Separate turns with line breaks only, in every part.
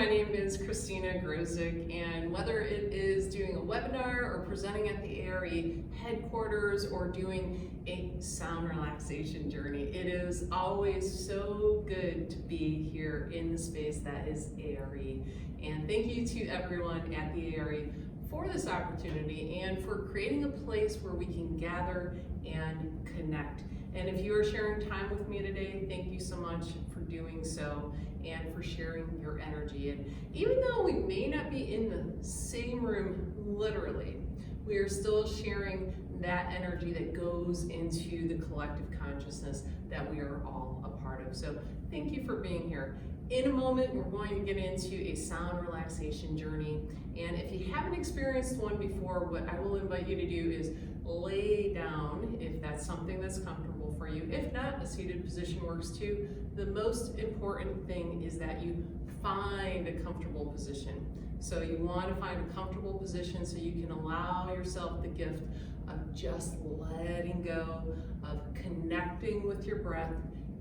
my name is Christina Grozik, and whether it is doing a webinar or presenting at the A.R.E headquarters or doing a sound relaxation journey, it is always so good to be here in the space that is A.R.E. And thank you to everyone at the A.R.E for this opportunity and for creating a place where we can gather and connect. And if you are sharing time with me today, thank you so much for doing so and for sharing your energy. And even though we may not be in the same room literally, we are still sharing that energy that goes into the collective consciousness that we are all a part of. So thank you for being here. In a moment, we're going to get into a sound relaxation journey. And if you haven't experienced one before, what I will invite you to do is lay down if that's something that's comfortable for you. If not, a seated position works too. The most important thing is that you find a comfortable position. So you want to find a comfortable position so you can allow yourself the gift of just letting go, of connecting with your breath,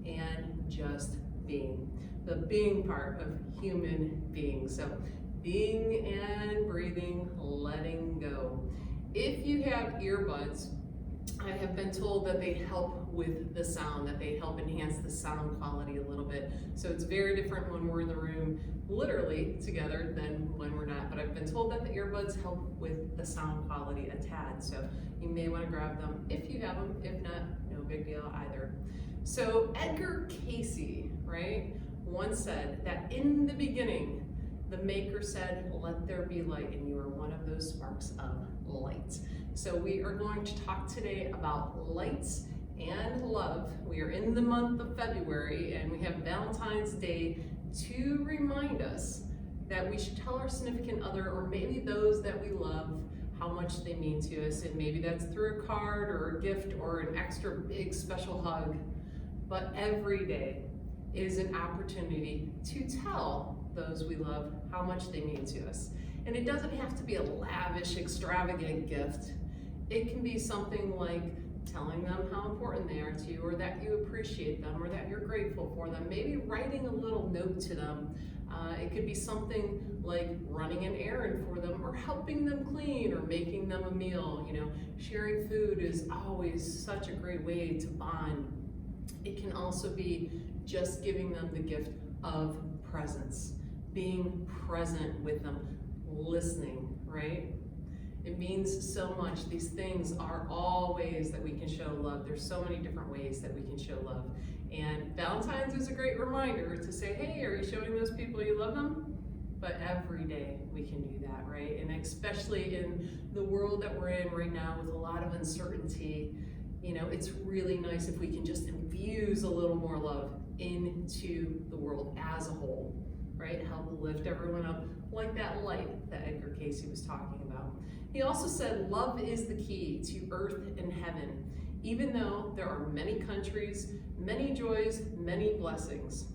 and just being. The being part of human being. So being and breathing, letting go. If you have earbuds, I have been told that they help with the sound, that they help enhance the sound quality a little bit. So it's very different when we're in the room literally together than when we're not. But I've been told that the earbuds help with the sound quality a tad. So you may want to grab them if you have them. If not, no big deal either. So Edgar Cayce, right, once said that in the beginning, the maker said, "Let there be light," and you are one of those sparks of light. So we are going to talk today about lights and love. We are in the month of February, and we have Valentine's Day to remind us that we should tell our significant other, or maybe those that we love, how much they mean to us. And maybe that's through a card or a gift or an extra big special hug. But every day is an opportunity to tell those we love how much they mean to us. And it doesn't have to be a lavish, extravagant gift. It can be something like telling them how important they are to you, or that you appreciate them, or that you're grateful for them. Maybe writing a little note to them. It could be something like running an errand for them, or helping them clean, or making them a meal. You know, sharing food is always such a great way to bond. It can also be just giving them the gift of presence, being present with them, listening, right? It means so much. These things are all ways that we can show love. There's so many different ways that we can show love. And Valentine's is a great reminder to say, hey, are you showing those people you love them? But every day we can do that, right? And especially in the world that we're in right now with a lot of uncertainty, you know, it's really nice if we can just infuse a little more love into the world as a whole, right? Help lift everyone up like that light that Edgar Cayce was talking about. He also said, love is the key to earth and heaven, even though there are many countries, many joys, many blessings.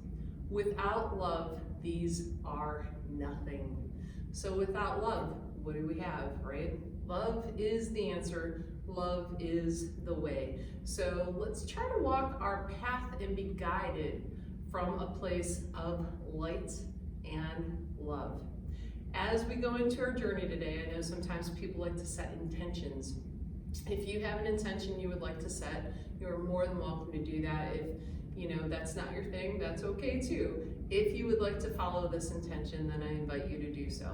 Without love, these are nothing. So without love, what do we have, right? Love is the answer. Love is the way. So let's try to walk our path and be guided from a place of light and love. As we go into our journey today, I know sometimes people like to set intentions. If you have an intention you would like to set, you're more than welcome to do that. If you know that's not your thing, that's okay too. If you would like to follow this intention, then I invite you to do so.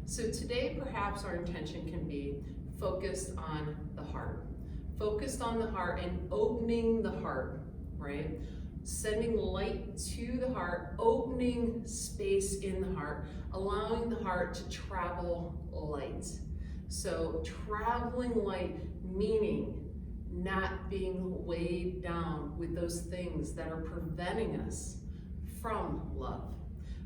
So today, perhaps our intention can be focused on the heart. Focused on the heart and opening the heart, right? Sending light to the heart, opening space in the heart, allowing the heart to travel light. So traveling light, meaning not being weighed down with those things that are preventing us from love,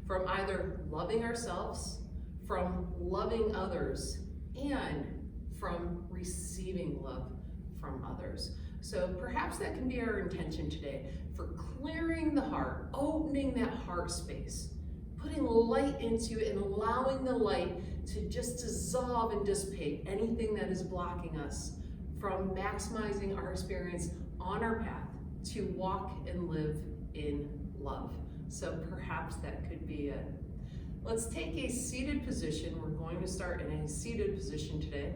from either loving ourselves, from loving others, and from receiving love from others. So perhaps that can be our intention today, for clearing the heart, opening that heart space, putting light into it and allowing the light to just dissolve and dissipate anything that is blocking us from maximizing our experience on our path to walk and live in love. So perhaps that could be it. Let's take a seated position. We're going to start in a seated position today.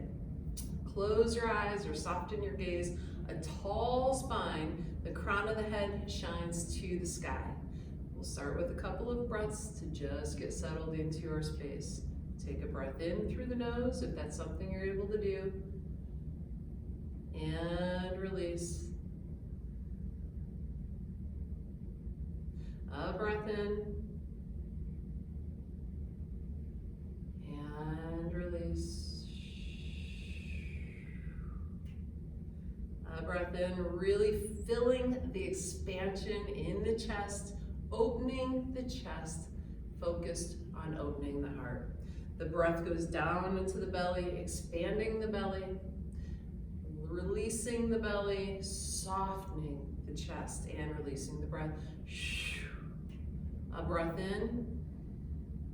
Close your eyes or soften your gaze. A tall spine, the crown of the head shines to the sky. We'll start with a couple of breaths to just get settled into your space. Take a breath in through the nose if that's something you're able to do. And release. A breath in. And release. A breath in, really filling the expansion in the chest, opening the chest, focused on opening the heart. The breath goes down into the belly, expanding the belly, releasing the belly, softening the chest, and releasing the breath. A breath in.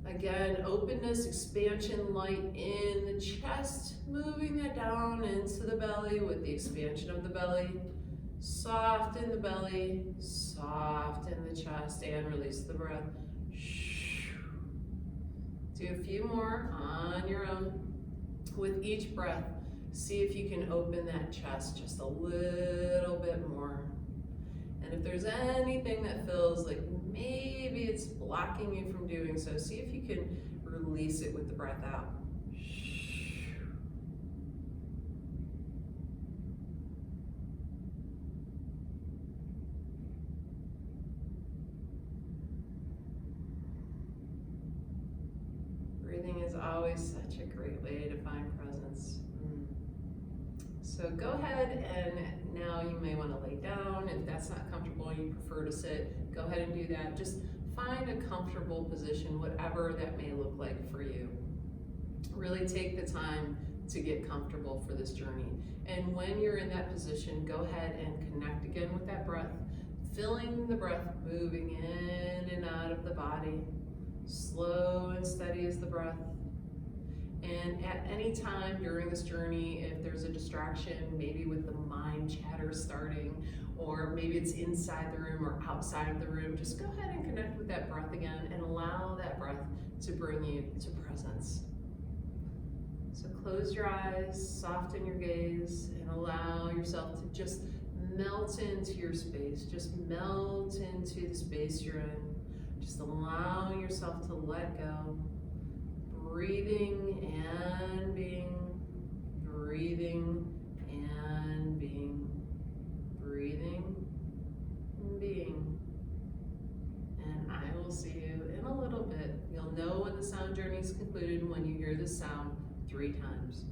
Again, openness, expansion, light in the chest, moving that down into the belly with the expansion of the belly. Soft in the belly, soft in the chest, and release the breath. Do a few more on your own. With each breath, see if you can open that chest just a little bit more. And if there's anything that feels like maybe it's blocking you from doing so, see if you can release it with the breath out. Breathing is always such a great way to find presence. So go ahead, and now you may want to lay down. If that's not comfortable and you prefer to sit, go ahead and do that. Just find a comfortable position, whatever that may look like for you. Really take the time to get comfortable for this journey. And when you're in that position, go ahead and connect again with that breath, filling the breath, moving in and out of the body, slow and steady as the breath. And at any time during this journey, if there's a distraction, maybe with the mind chatter starting, or maybe it's inside the room or outside of the room, just go ahead and connect with that breath again and allow that breath to bring you to presence. So close your eyes, soften your gaze, and allow yourself to just melt into your space. Just melt into the space you're in. Just allowing yourself to let go. Breathing and being, breathing and being, breathing and being. And I will see you in a little bit. You'll know when the sound journey is concluded when you hear the sound 3 times.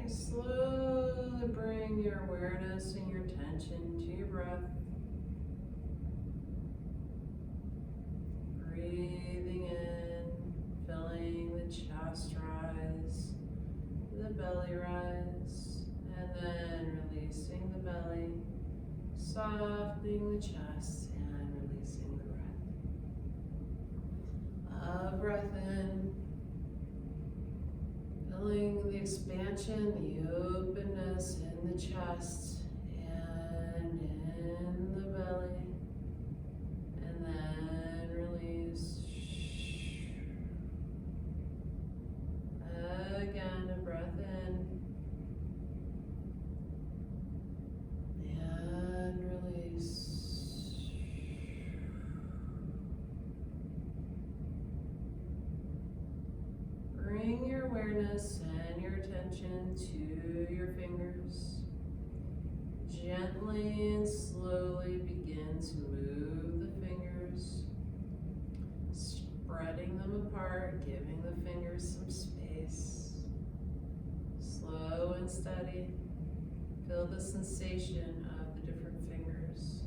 Slowly bring your awareness and your attention to your breath. Breathing in, filling the chest rise, the belly rise, and then releasing the belly, softening the chest and releasing the breath. A breath in, feeling the expansion, the openness in the chest and in the belly, and then release. Again, a breath in and release. Bring your awareness and your attention to your fingers. Gently and slowly begin to move the fingers, spreading them apart, giving the fingers some space. Slow and steady. Feel the sensation of the different fingers.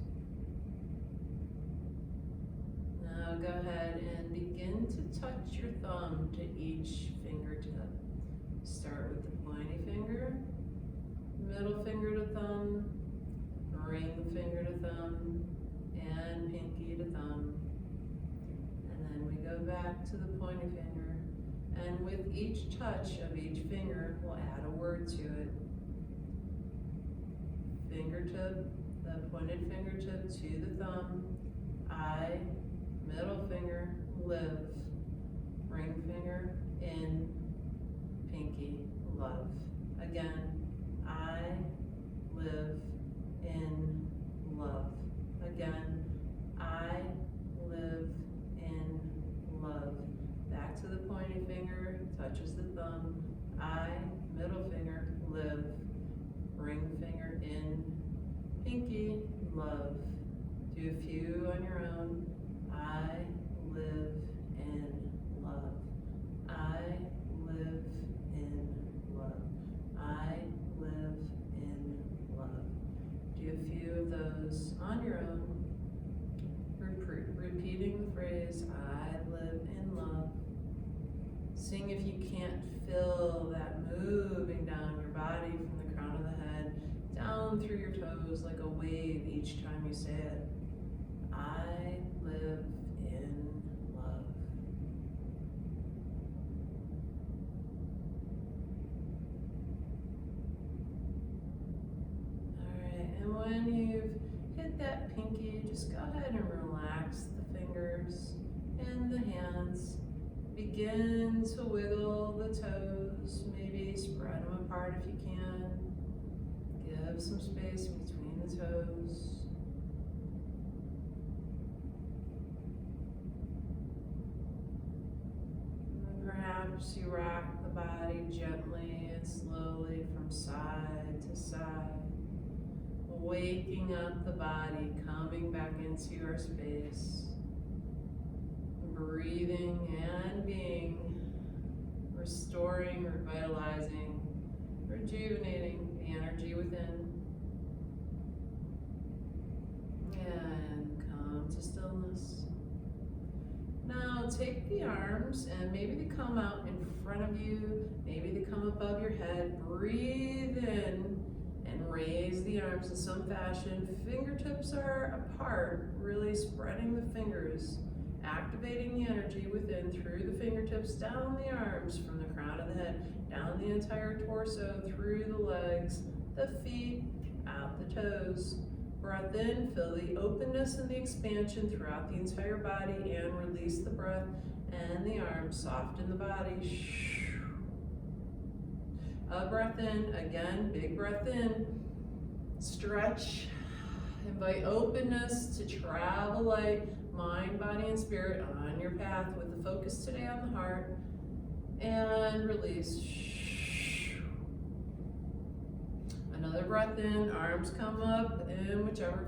Now go ahead and begin to touch your thumb to each fingertip. Start with the pointy finger, middle finger to thumb, ring finger to thumb, and pinky to thumb. And then we go back to the pointy finger. And with each touch of each finger, we'll add a word to it. Fingertip, the pointed fingertip to the thumb, I, middle finger, live, ring finger, in, pinky, love. Again, I live in love. Again, I live in love. Back to the pointy finger, touches the thumb, I, middle finger, live, ring finger, in, pinky, love. Do a few on your own. I live in love. I live in love. I live in love. Do a few of those on your own. Repeating the phrase, I live in love. Seeing if you can't feel that moving down your body from the crown of the head, down through your toes like a wave each time you say it. I live in love. Alright, and when you've hit that pinky, just go ahead and relax the fingers and the hands. Begin to wiggle the toes, maybe spread them apart if you can. Give some space between the toes. Perhaps you rock the body gently and slowly from side to side, waking up the body, coming back into our space, breathing and being, restoring, revitalizing, rejuvenating the energy within. And come to stillness. Now take the arms and maybe they come out in front of you, maybe they come above your head. Breathe in and raise the arms in some fashion. Fingertips are apart, really spreading the fingers, activating the energy within through the fingertips, down the arms from the crown of the head, down the entire torso, through the legs, the feet, out the toes. Breath in, feel the openness and the expansion throughout the entire body, and release the breath and the arms, soften the body. A breath in, again, big breath in, stretch, invite openness to travel light, mind, body, and spirit on your path with the focus today on the heart, and release. Another breath in, arms come up in whichever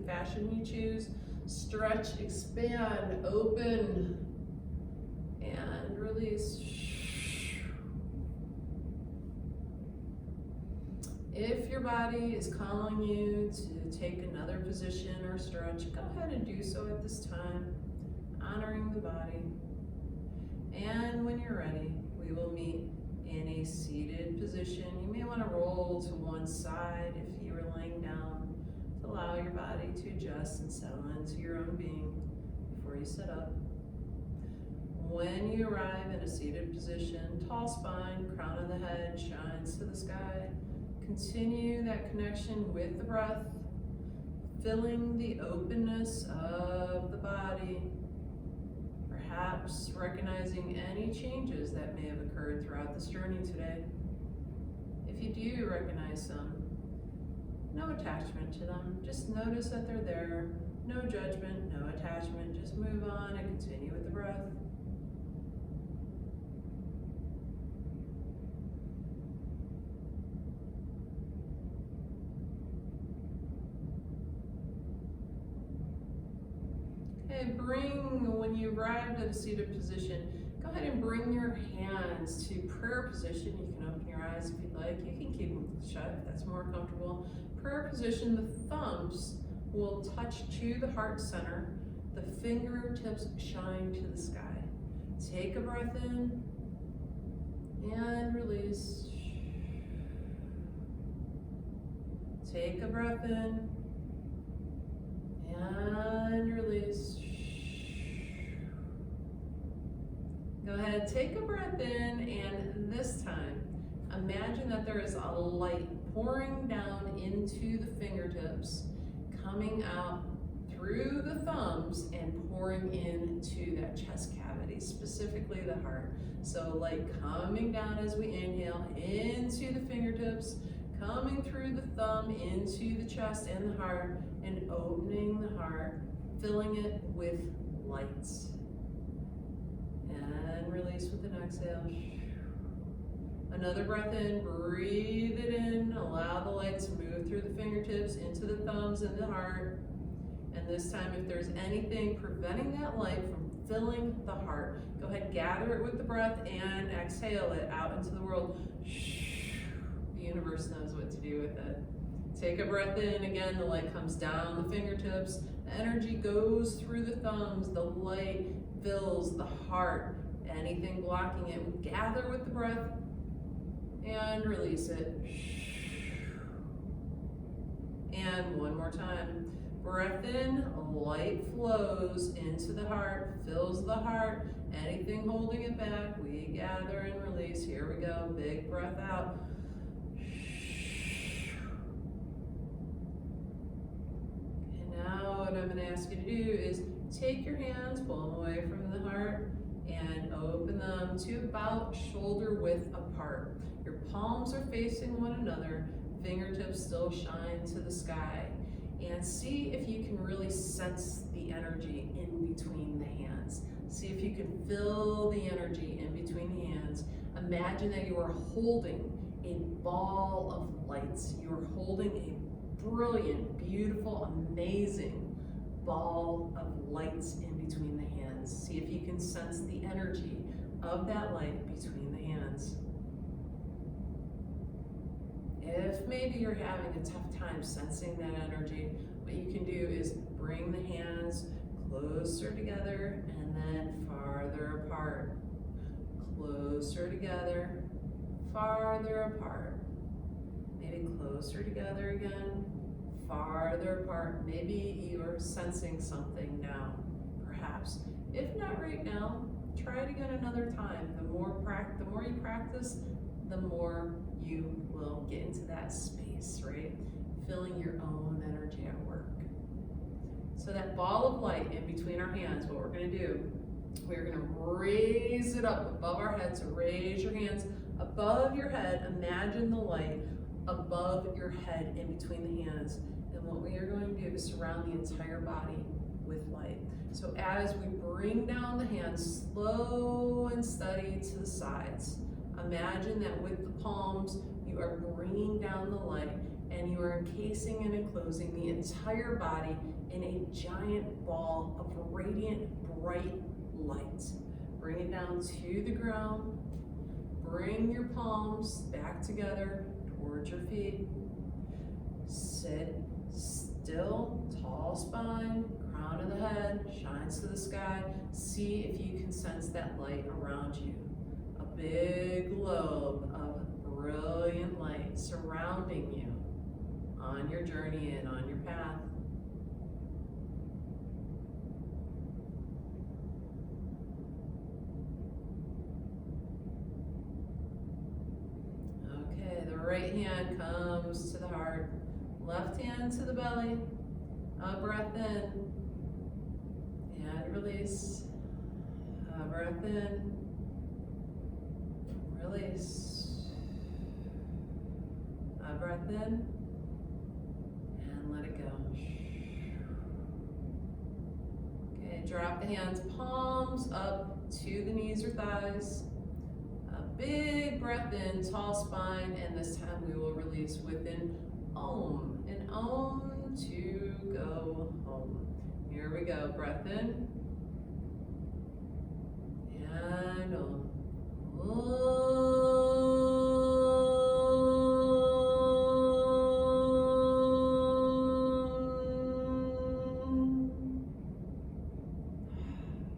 fashion you choose. Stretch, expand, open, and release. If your body is calling you to take another position or stretch, go ahead and do so at this time, honoring the body. And when you're ready, we will meet in a seated position. You may want to roll to one side if you are laying down to allow your body to adjust and settle into your own being before you sit up. When you arrive in a seated position, tall spine, crown of the head shines to the sky. Continue that connection with the breath, filling the openness of the body, perhaps recognizing any changes that may have occurred throughout this journey today. If you do recognize some, no attachment to them. Just notice that they're there. No judgment, no attachment. Just move on and continue with the breath. When you arrived at a seated position, go ahead and bring your hands to prayer position. You can open your eyes if you'd like. You can keep them shut if that's more comfortable. Prayer position, the thumbs will touch to the heart center. The fingertips shine to the sky. Take a breath in and release. Take a breath in and release. Go ahead, take a breath in, and this time, imagine that there is a light pouring down into the fingertips, coming out through the thumbs and pouring into that chest cavity, specifically the heart. So light coming down as we inhale into the fingertips, coming through the thumb into the chest and the heart, and opening the heart, filling it with lights. And release with an exhale. Another breath in, breathe it in, allow the light to move through the fingertips into the thumbs and the heart. And this time, if there's anything preventing that light from filling the heart, go ahead, gather it with the breath and exhale it out into the world. The universe knows what to do with it. Take a breath in, again, the light comes down the fingertips, the energy goes through the thumbs, the light fills the heart. Anything blocking it, gather with the breath and release it. And one more time. Breath in, light flows into the heart, fills the heart. Anything holding it back, we gather and release. Here we go, big breath out. And now what I'm going to ask you to do is take your hands, pull them away from the heart, and open them to about shoulder width apart. Your palms are facing one another, fingertips still shine to the sky. And see if you can really sense the energy in between the hands. See if you can feel the energy in between the hands. Imagine that you are holding a ball of lights. You are holding a brilliant, beautiful, amazing ball of lights in between the hands. See if you can sense the energy of that light between the hands. If maybe you're having a tough time sensing that energy, what you can do is bring the hands closer together and then farther apart. Closer together, farther apart. Maybe closer together again, farther apart. Maybe you're sensing something now, perhaps. If not right now, try it again another time. The more you practice, the more you will get into that space, right? Feeling your own energy at work. So that ball of light in between our hands, what we're going to do, we're going to raise it up above our head. So raise your hands above your head. Imagine the light above your head in between the hands. And what we are going to do is surround the entire body with light. So as we bring down the hands, slow and steady to the sides. Imagine that with the palms, you are bringing down the light and you are encasing and enclosing the entire body in a giant ball of radiant, bright light. Bring it down to the ground. Bring your palms back together towards your feet. Sit still, tall spine, crown of the head, shines to the sky. See if you can sense that light around you. A big globe of brilliant light surrounding you on your journey and on your path. Okay, the right hand comes to the heart, left hand to the belly. A breath in and release. A breath in, release. A breath in and let it go. Okay, drop the hands, palms up to the knees or thighs. A big breath in, tall spine, and this time we will release with an Om. An Om to go home. Here we go, breath in. And Om.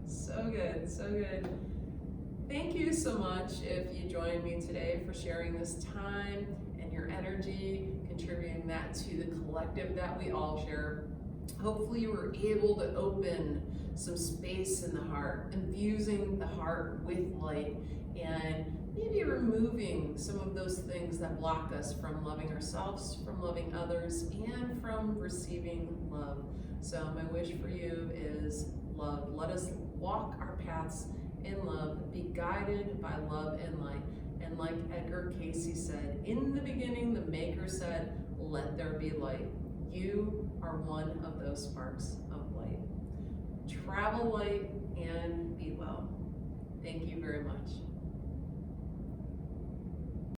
So good, so good. Thank you so much if you joined me today for sharing this time and your energy, contributing that to the collective that we all share. Hopefully you were able to open some space in the heart, infusing the heart with light, and maybe removing some of those things that block us from loving ourselves, from loving others, and from receiving love. So my wish for you is love. Let us walk our paths in love, be guided by love and light. And like Edgar Cayce said, in the beginning, the Maker said, let there be light. You are one of those sparks of light. Travel light and be well. Thank you very much.